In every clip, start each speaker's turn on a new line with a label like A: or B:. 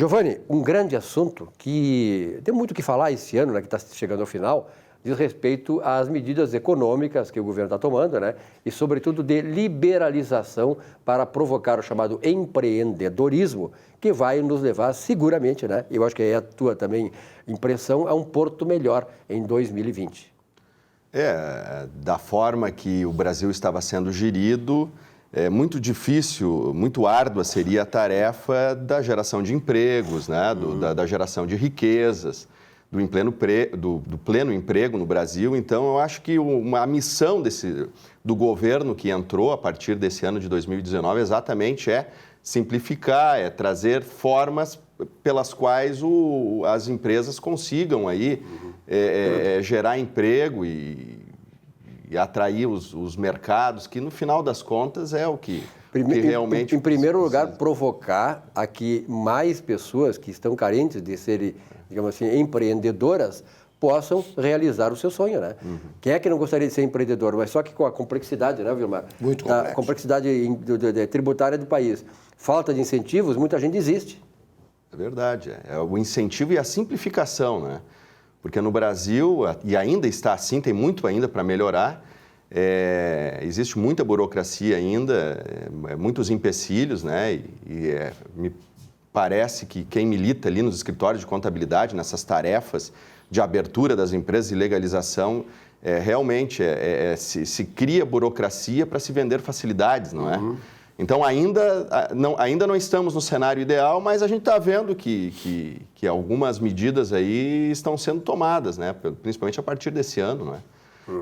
A: Giovanni, um grande assunto que tem muito o que falar esse ano, né, que está chegando ao final, diz respeito às medidas econômicas que o governo está tomando, né, e sobretudo de liberalização para provocar o chamado empreendedorismo, que vai nos levar seguramente, né, eu acho que é a tua também impressão, a um porto melhor em 2020.
B: Da forma que o Brasil estava sendo gerido, é muito difícil, muito árdua seria a tarefa da geração de empregos, né? Da geração de riquezas, do pleno emprego no Brasil. Então, eu acho que a missão do governo que entrou a partir desse ano de 2019 exatamente é simplificar, é trazer formas pelas quais as empresas consigam aí gerar emprego e atrair os mercados, que no final das contas é o que realmente...
A: Em primeiro lugar, provocar a que mais pessoas que estão carentes de serem, digamos assim, empreendedoras, possam realizar o seu sonho, né? Quem é que não gostaria de ser empreendedor? Mas só que com a complexidade, né, Vilmar?
C: Muito complexo.
A: A complexidade tributária do país, falta de incentivos, muita gente desiste.
B: É verdade, é o incentivo e a simplificação, né? Porque no Brasil, e ainda está assim, tem muito ainda para melhorar, existe muita burocracia ainda, muitos empecilhos, né? Me parece que quem milita ali nos escritórios de contabilidade, nessas tarefas de abertura das empresas e legalização, realmente se cria burocracia para se vender facilidades, não é? Então, ainda não estamos no cenário ideal, mas a gente está vendo que algumas medidas aí estão sendo tomadas, né? Principalmente a partir desse ano, né?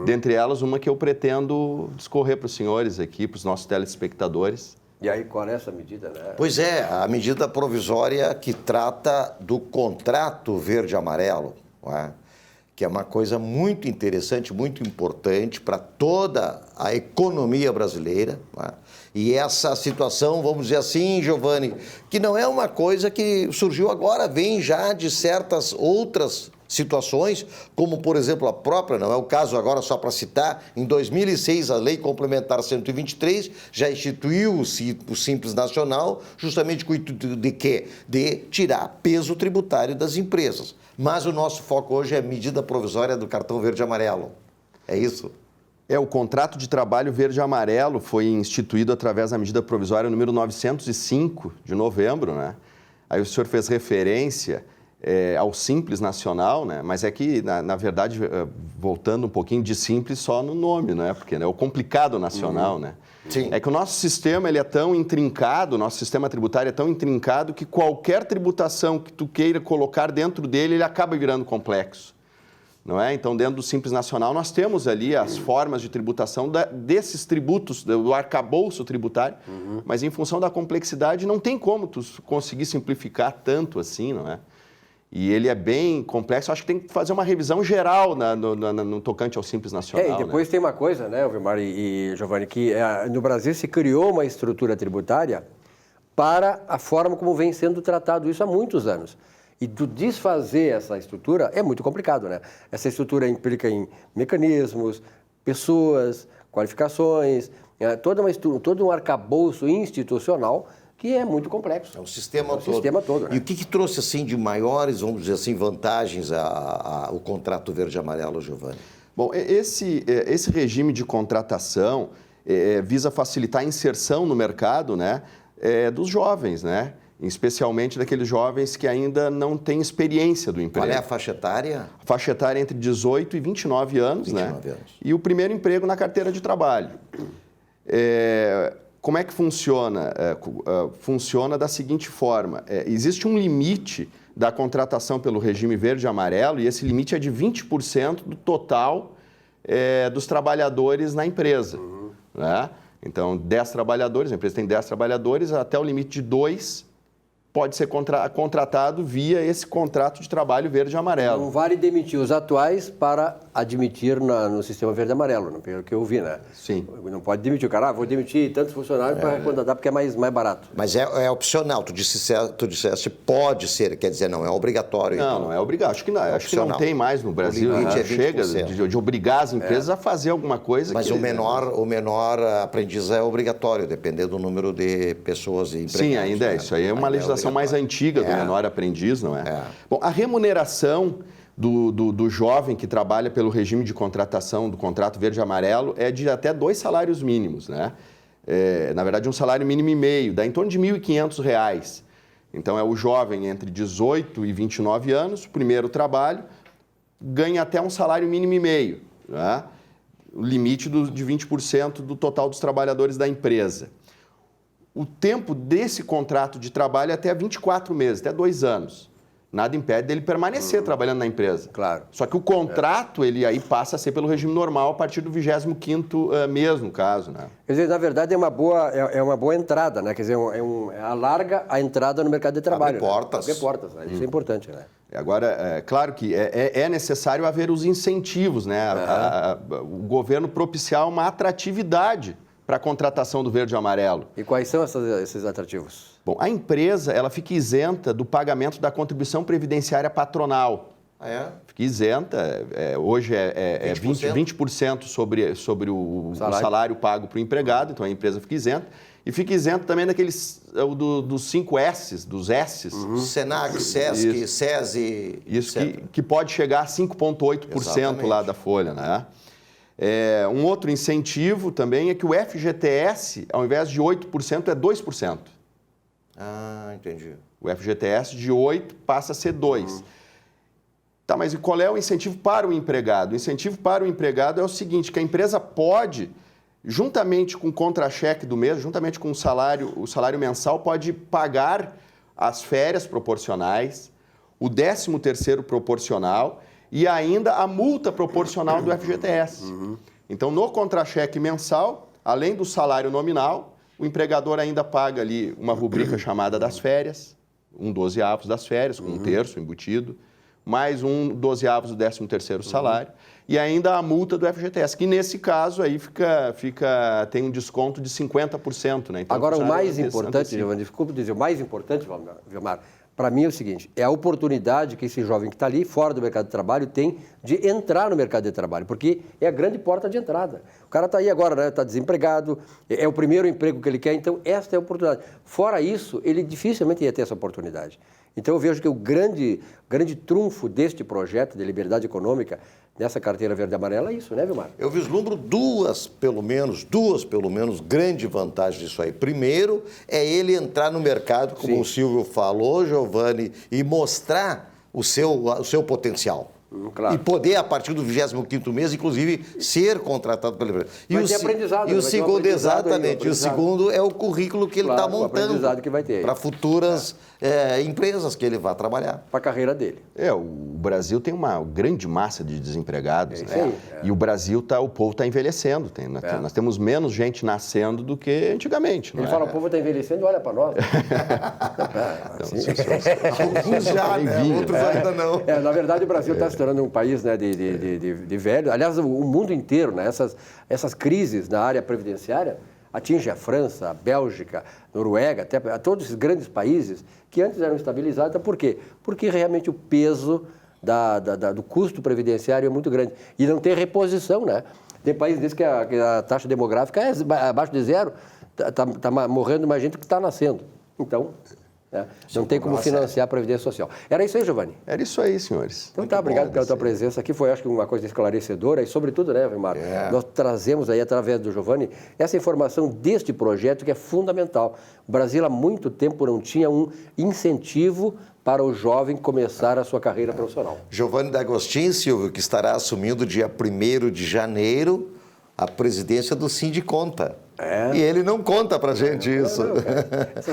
B: Dentre elas, uma que eu pretendo discorrer para os senhores aqui, para os nossos telespectadores.
A: E aí, qual é essa medida, né?
C: Pois é, a medida provisória que trata do contrato verde-amarelo, não é? Que é uma coisa muito interessante, muito importante para toda a economia brasileira, não é? E essa situação, vamos dizer assim, Giovanni, que não é uma coisa que surgiu agora, vem já de certas outras situações, como, por exemplo, a própria, não é o caso agora só para citar, em 2006 a Lei Complementar 123 já instituiu o Simples Nacional, justamente com o intuito de quê? De tirar peso tributário das empresas. Mas o nosso foco hoje é a medida provisória do cartão verde e amarelo. É isso?
B: O contrato de trabalho verde e amarelo foi instituído através da medida provisória número 905 de novembro, né? Aí o senhor fez referência ao Simples Nacional, né? Mas é que, na verdade, voltando um pouquinho de simples só no nome, né? Porque é o complicado nacional, né?
C: Sim.
B: É que o nosso sistema ele é tão intrincado, o nosso sistema tributário é tão intrincado que qualquer tributação que tu queira colocar dentro dele, ele acaba virando complexo. Não é? Então, dentro do Simples Nacional, nós temos ali as formas de tributação desses tributos, do arcabouço tributário, mas em função da complexidade não tem como tu conseguir simplificar tanto assim, não é? E ele é bem complexo, acho que tem que fazer uma revisão geral no tocante ao Simples Nacional.
A: E depois tem uma coisa, né, Vilmar e Giovanni, que no Brasil se criou uma estrutura tributária para a forma como vem sendo tratado isso há muitos anos. E desfazer essa estrutura é muito complicado, né? Essa estrutura implica em mecanismos, pessoas, qualificações, todo um arcabouço institucional que é muito complexo.
C: É o sistema todo.
A: Sistema todo, né?
C: E o que trouxe, assim, de maiores, vamos dizer assim, vantagens o contrato verde-amarelo, Giovanni?
B: Bom, esse regime de contratação visa facilitar a inserção no mercado, né, dos jovens, né? Especialmente daqueles jovens que ainda não têm experiência do emprego.
C: Qual é a faixa etária?
B: A faixa etária é entre 18 e 29 anos,
C: 29
B: né?
C: anos.
B: E o primeiro emprego na carteira de trabalho. Como é que funciona? Funciona da seguinte forma. Existe um limite da contratação pelo regime verde e amarelo e esse limite é de 20% do total dos trabalhadores na empresa. Né? Então, 10 trabalhadores, a empresa tem 10 trabalhadores, até o limite de 2 pode ser contratado via esse contrato de trabalho verde e amarelo.
A: Não vale demitir os atuais para admitir no sistema verde e amarelo, pelo que eu vi, né?
B: Sim.
A: Não pode demitir o cara, vou demitir tantos funcionários para contratar porque é mais barato.
C: Mas é opcional, tu disseste pode ser, quer dizer, não é obrigatório.
B: Não,
C: então.
B: não é obrigado. Acho que não tem mais no Brasil.
C: O limite é 20%.
B: Chega de obrigar as empresas a fazer alguma coisa.
C: Mas o menor aprendiz é obrigatório, dependendo do número de pessoas e empregados.
B: Sim, ainda é. Isso aí é uma legislação formação mais antiga do menor aprendiz, não é? Bom, a remuneração do jovem que trabalha pelo regime de contratação do contrato verde e amarelo é de até 2 salários mínimos, né? Na verdade, um salário mínimo e meio, dá em torno de R$ 1.500. Então, é o jovem entre 18 e 29 anos, o primeiro trabalho, ganha até um salário mínimo e meio, né? O limite de 20% do total dos trabalhadores da empresa. O tempo desse contrato de trabalho é até 24 meses, até 2 anos. Nada impede dele permanecer trabalhando na empresa.
A: Claro.
B: Só que o contrato, ele aí passa a ser pelo regime normal a partir do 25º mês, no caso, né?
A: Quer dizer, na verdade, é uma boa entrada, né? Quer dizer, alarga a entrada no mercado de trabalho.
C: Abre portas.
A: Né? Abre portas, né? Isso é importante, né?
B: Agora, claro que é necessário haver os incentivos, né? O governo propiciar uma atratividade para a contratação do verde e amarelo.
A: E quais são esses atrativos?
B: Bom, a empresa ela fica isenta do pagamento da contribuição previdenciária patronal. Fica isenta, hoje é 20% sobre o salário pago para o empregado, então a empresa fica isenta. E fica isento também dos 5 S's, dos S's.
C: Senac, Sesc, SESI.
B: Isso que pode chegar a 5,8% lá da folha, né? Um outro incentivo também é que o FGTS, ao invés de 8%, é 2%.
C: Ah, entendi.
B: O FGTS de 8 passa a ser 2. Tá, mas e qual é o incentivo para o empregado? O incentivo para o empregado é o seguinte, que a empresa pode, juntamente com o contra-cheque do mês, juntamente com o salário mensal, pode pagar as férias proporcionais, o 13º proporcional e ainda a multa proporcional do FGTS. Então, no contra-cheque mensal, além do salário nominal, o empregador ainda paga ali uma rubrica chamada das férias, 1/12 das férias, com 1/3 embutido, mais 1/12 do 13º salário, e ainda a multa do FGTS, que nesse caso aí tem um desconto de 50%. Né? Então,
A: agora, o mais importante, Giovanni, desculpa dizer, o mais importante, Vilmar, para mim é o seguinte, é a oportunidade que esse jovem que está ali, fora do mercado de trabalho, tem de entrar no mercado de trabalho, porque é a grande porta de entrada. O cara está aí agora, né? Está desempregado, é o primeiro emprego que ele quer, então esta é a oportunidade. Fora isso, ele dificilmente ia ter essa oportunidade. Então eu vejo que o grande trunfo deste projeto de liberdade econômica, nessa carteira verde e amarela, é isso, né, Vilmar?
C: Eu vislumbro duas, pelo menos, grandes vantagens disso aí. Primeiro, é ele entrar no mercado, como o Silvio falou, Giovanni, e mostrar o seu potencial.
A: Claro.
C: E poder, a partir do 25º mês, inclusive, ser contratado pela empresa.
A: Vai ter aprendizado.
C: E o segundo, exatamente, e o segundo é o currículo que ele está montando para futuras empresas que ele vai trabalhar.
A: Para a carreira dele.
B: O Brasil tem uma grande massa de desempregados, né? E o povo está envelhecendo. Nós temos menos gente nascendo do que antigamente.
A: Ele fala, o povo está envelhecendo, olha para nós.
C: Alguns já, né? Outros ainda não.
A: Na verdade, o Brasil está se tornando um país, né, de velho. Aliás, o mundo inteiro, né, essas crises na área previdenciária atingem a França, a Bélgica, a Noruega, até a todos esses grandes países que antes eram estabilizados. Por quê? Porque realmente o peso do custo previdenciário é muito grande. E não tem reposição, né? Tem países desses que a taxa demográfica é abaixo de 0, está morrendo mais gente que está nascendo. Então, não tem como financiar a Previdência Social. Era isso aí, Giovanni?
B: Era isso aí, senhores.
A: Então tá, obrigado pela tua presença aqui. Foi, acho que, uma coisa esclarecedora e, sobretudo, né, Vilmar? Nós trazemos aí, através do Giovanni, essa informação deste projeto que é fundamental. O Brasil, há muito tempo, não tinha um incentivo para o jovem começar a sua carreira profissional.
C: Giovanni D'Agostin, Silvio, que estará assumindo dia 1º de janeiro a presidência do Sindiconta. E ele não conta pra gente isso.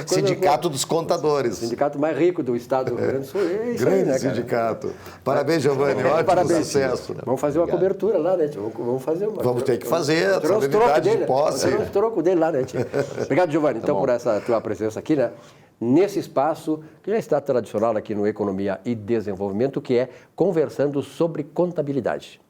C: Sindicato dos Contadores.
A: O sindicato mais rico do estado do Rio Grande do Sul. É isso
C: grande
A: aí, né,
C: sindicato. Parabéns, Giovanni. Ótimo sucesso.
A: Vamos fazer uma cobertura lá, né, tio?
C: Vamos ter que fazer a solenidade de posse.
A: Vamos troco dele lá, né, tio? Obrigado, Giovanni, então, por essa tua presença aqui, né? Nesse espaço que já está tradicional aqui no Economia e Desenvolvimento, que é conversando sobre contabilidade.